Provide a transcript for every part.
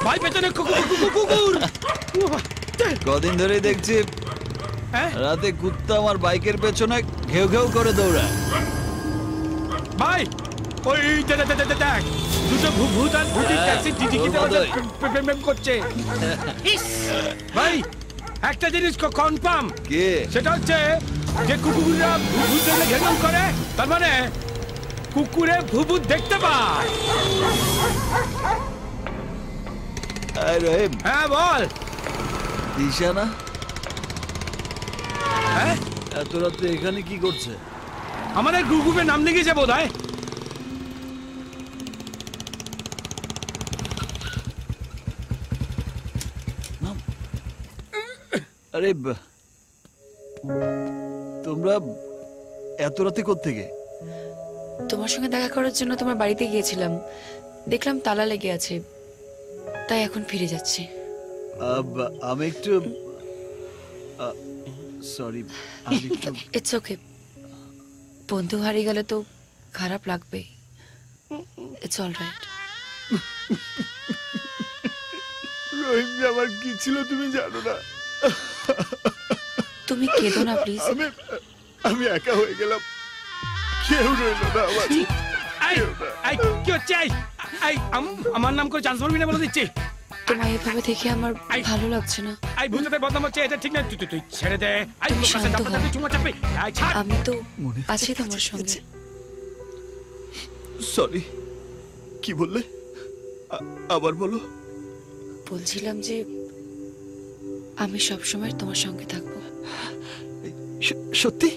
ভাই পেছনে কুকুর। কদিন ধরেই দেখছি রাতে কুত্তা আমার বাইকের পেছনে ঘেউ ঘেউ করে দৌড়ায়। ভাই ওই দেখ দুটো ভূত আর ভূতির ট্যাক্সি টিকিটে প্রেম করছে। ভাই একটা জিনিস কনফার্ম, কে সেটা হচ্ছে যে কুকুররা ভূত দেখলে ঘেউ করে, তার মানে কুকুরে ভূত দেখতে পায়। রহিম, হ্যাঁ বল। দিশা না হ্যাঁ এত রাতে এখানে কি করছে? আমাদের গ্রুপে নাম লিখেছে বোধ হয়। আরে তোমরা এত রাতে কোত্থেকে? তোমার সঙ্গে দেখা করার জন্য তোমার বাড়িতে গিয়েছিলাম, দেখলাম তালা লেগে আছে, তাই এখন ফিরে যাচ্ছি। আমি একটু সরি। ইটস ওকে, বন্ধু হারিয়ে গেলে তো খারাপ লাগবে। It's alright. রহিম, আমার কি ছিল তুমি জানো না। তুমি কেঁদো না প্লিজ। আমি একা হয়ে গেলাম, কেউ রইল না আমার। কি হচ্ছে? আমার নাম করে চান্স পারবি না বলে দিচ্ছি। তোমায় এভাবে দেখে আমার ভালো লাগছে না। ভূতের বদনাম হচ্ছে, এটা ঠিক না। তুই ছেড়ে দে। আমি তো আছি তোমার সঙ্গে। সরি, কি বললে? আবার বলো। বলছিলাম যে আমি সবসময় তোমার সঙ্গে থাকবো। সত্যি?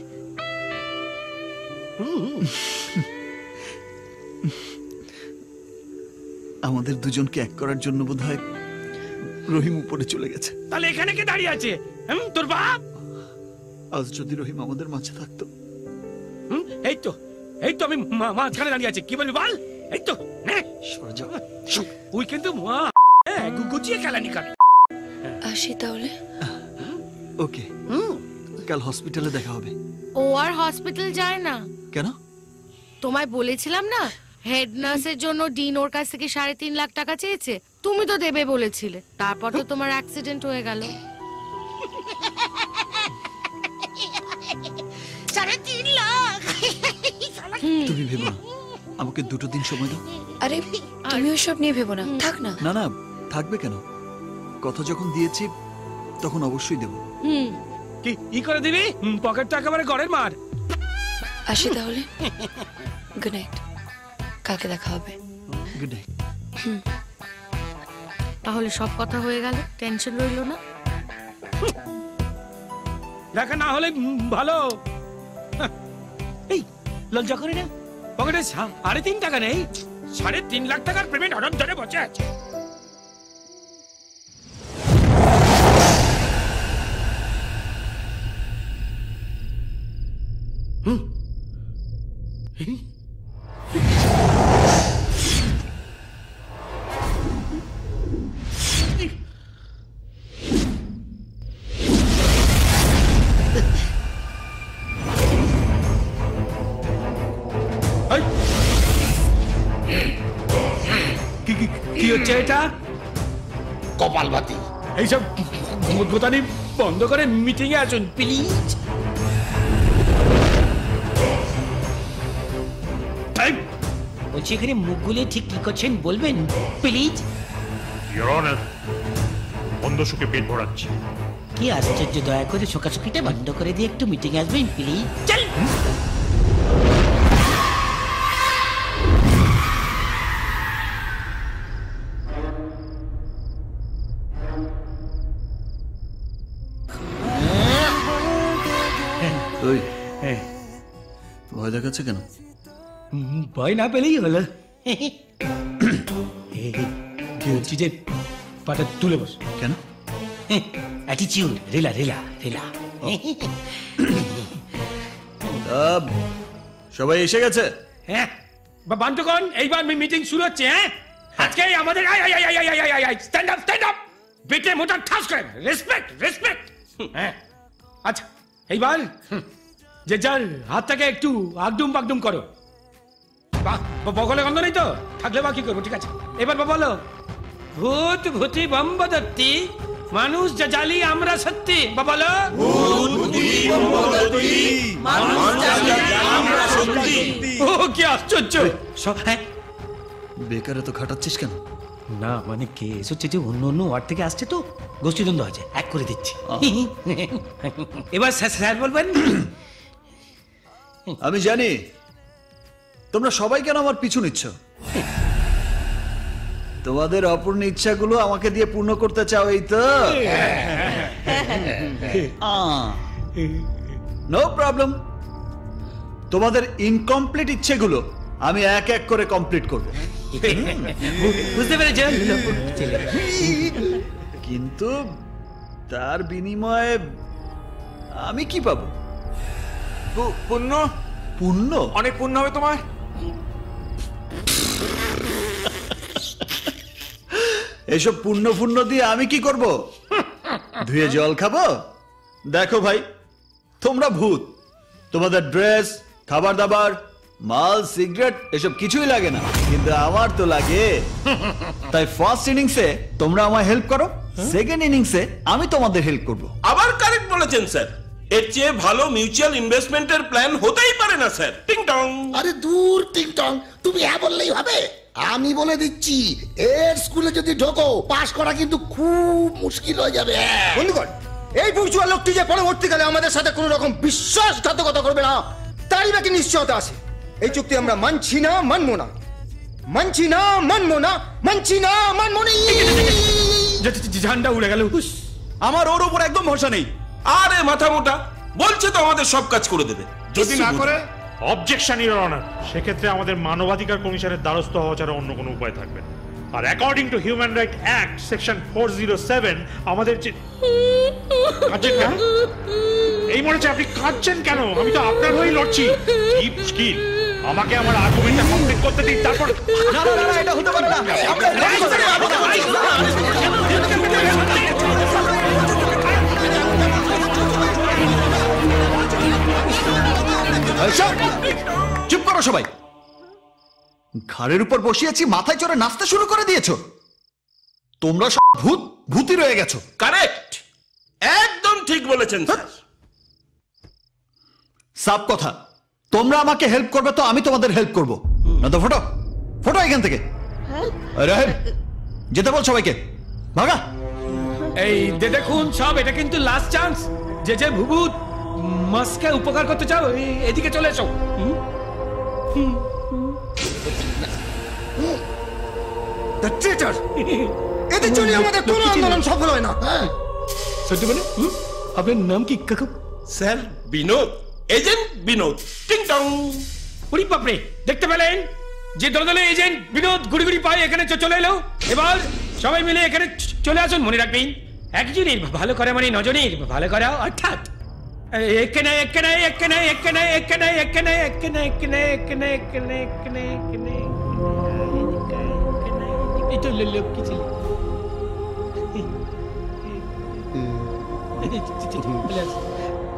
আমাদের দুজনকে এক করার জন্য বোধহয় রহিম উপরে চলে গেছে। তাহলে এখানে কে দাঁড়িয়ে আছে? তোর বাপ? আজ যদি রহিম আমাদের মাঝে থাকতো। এই তো আমি মাঝখানে দাঁড়িয়ে আছি, কি বলবি বল? এই তো তুই কিন্তু গুছিয়ে খেলানি খাবি। আসি তাহলে। ওকে, কাল হসপিটালে দেখা হবে। ও আর হসপিটাল যায় না। কেন? তোমায় বলেছিলাম না, হেড নার্সের জন্য ডিন ওর কাছ থেকে 3.5 লাখ টাকা চেয়েছে। তুমি তো দেবে বলেছিলে, তারপর তো তোমার অ্যাক্সিডেন্ট হয়ে গেল। 3.5 লাখ। তুমি ভেবো না, আমাকে 2 দিন সময় দাও। আরে তুমি ওসব নিয়ে ভেবো না, থাক না। না না, থাকবে কেন? কথা যখন দিয়েছি তখন অবশ্যই দেব। কি করে দিবি? পকেটটা একেবারে ঘরের মার। আসি তাহলে। গুড নাইট, কালকে দেখা হবে। Good night. তাহলে সব কথা হয়ে গেল, টেনশন রইল না। দেখা না হলে ভালো। এই লজ্জা করে না? পকেটে 3.5 টাকা নেই, 3.5 লাখ টাকার পেমেন্ট অর্ডার ধরে বসে আছে। কি হচ্ছে এটা? কপালভাতি। এইসব গোতানি বন্ধ করে মিটিং এ আসুন প্লিজ। বলছি এখানে মুখগুলি ঠিক কি করছেন বলবেন প্লিজ? ইওর অনার, বন্ধ সুখে পেট ভরাচ্ছি। কি আশ্চর্য, দয়া করে শোকাশুকিটা বন্ধ করে দিয়ে একটু মিটিং এ আসবেন প্লিজ। চল। ভয় দেখাচ্ছে কেন? ভয় না পেলেই হলো। বলছি যে পাটা তুলে বস। কেন? অ্যাটিটিউড, রেলা রেলা রেলা। সবাই এসে গেছে? হ্যাঁ বান্টুকন, এইবার মিটিং শুরু হচ্ছে। হ্যাঁ আজকে আমাদের স্ট্যান্ড আপ স্ট্যান্ড আপ, বেটে মোটা ঠাস করে রেসপেক্ট রেসপেক্ট। হ্যাঁ আচ্ছা, এইবার যে যার হাতটাকে একটু আগডুম বাগডুম করো। বগলে গন্ধ নেই তো? থাকলে বা কি করবো? ঠিক আছে, এবার বলো ভূত ভূতি বম্বদত্তি মানুষ যা জালি আমরা সত্যি বলো ও কি আশ্চর্য বেকারে তো খাটাচ্ছিস কেন? না মানে কেস হচ্ছে যে অন্য অন্য ওয়ার্ড থেকে আসছে তো গোষ্ঠীদ্বন্দ্ব হয়েছে, এক করে দিচ্ছি। এবার স্যার বলবেন। আমি জানি তোমরা সবাই কেন আমার পিছু নিচ্ছ। তোমাদের অপূর্ণ ইচ্ছাগুলো আমাকে দিয়ে পূর্ণ করতে চাও, এই তো? No problem. তোমাদের ইনকমপ্লিট ইচ্ছেগুলো আমি এক এক করে কমপ্লিট করব। বুঝতে পেরেছেন? কিন্তু তার বিনিময়ে আমি কি পাবো? পুণ্য, পুণ্য? অনেক পুণ্য হবে তোমার। এসব পুণ্য পুণ্য দিয়ে আমি কি করব? ধুয়ে জল খাবো? দেখো ভাই, তোমরা ভূত, তোমাদের ড্রেস, খাবার দাবার, মাল, সিগারেট এসব কিছুই লাগে না, কিন্তু আমার তো লাগে। তাই ফার্স্ট ইনিংসে তোমরা আমায় হেল্প করো, সেকেন্ড ইনিংসে আমি তোমাদের হেল্প করব। আবার কারেক্ট বলেছেন স্যার। এর চেয়ে ভালো মিউচুয়াল ইনভেস্টমেন্টের প্ল্যান হতেই পারে না স্যার। টিং টং। আরে দূর টিংটং, তুমি হ্যাঁ বললেই হবে। আমি বলে দিচ্ছি, এর স্কুলে যদি ঢোকো, পাশ করা কিন্তু খুব মুশকিল হয়ে যাবে। বন্ধুগণ, এই বুর্জুয়া লোকটি যে পরবর্তীকালে আমাদের সাথে কোনো রকম বিশ্বাসঘাতকতা করবে না, তারই বাকি নিশ্চয়তা আছে। এই চুক্তি আমরা মানছি না, মানবো না, মানছি না, মানবো না, মানছি না, মানবো না। ঝান্ডা উড়ে গেল। আমার ওর উপর একদম ভরসা নেই। আরে মাথা মোটা, বলছে তো আমাদের সব কাজ করে দেবে। যদি না করে অবজেকশন ইওর অনার, সেক্ষেত্রে আমাদের মানবাধিকার কমিশনের দ্বারস্থ হওয়া ছাড়া অন্য কোনো উপায় থাকবে না। আর according to human right act section 407 আমাদের কাঁদছেন কেন? এই মনে হচ্ছে আপনি কাঁদছেন কেন? আমি তো আপনার হয়েই লড়ছি। কি মুশকিল, আমাকে আমার আর্গুমেন্টটা কমপ্লিট করতে দিন, তারপর। না না না, এটা হতে পারে না। চুপ করো সবাই। ঘাড়ের উপর বসিয়েছি, মাথায় চড়ে নাচতে শুরু করে দিয়েছো। তোমরা সব ভূত ভূতি রয়ে গেছো। কারেক্ট, একদম ঠিক বলেছেন স্যার। সাফ কথা, তোমরা আমাকে হেল্প করবে তো আমি তোমাদের হেল্প করব না। তো ফটো ফটো এখান থেকে। রাহেব, যেতে বল সবাইকে, ভাগা। এই দেখুন সব, এটা কিন্তু লাস্ট চান্স। যে যে ভূত মাসকে উপকার করতে চাও, এদিকে চলে এসো। দ্য ট্রেটার, এদের জন্য আমাদের কোনো আন্দোলন সফল হয় না। সত্যি বলে? আপনার নাম কি কাকু? Sir Binod, agent Binod. টিং টং। উরি বাপরে, দেখতে পেলেন যে দলে এজেন্ট বিনোদ গুড়ি গুড়ি পায়ে এখানে চলে এলো। এবার সবাই মিলে এখানে চলে আসুন। মনে রাখবেন, একজনের ভালো করা মানে নজনের ভালো করা, অর্থাৎ এখানে এখানে এখানে এখানে এখানে এখানে এখানে এখানে এখানে এখানে এখানে এখানে এই তো লোক কি ছিল।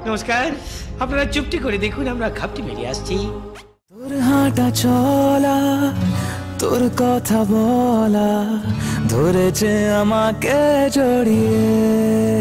নমস্কার, আপনারা চুপটি করে দেখুন, আমরা খাপটি বেরিয়ে আসছি। তোর হাঁটা চলা, তোর কথা বলা ধরেছে আমাকে জড়িয়ে।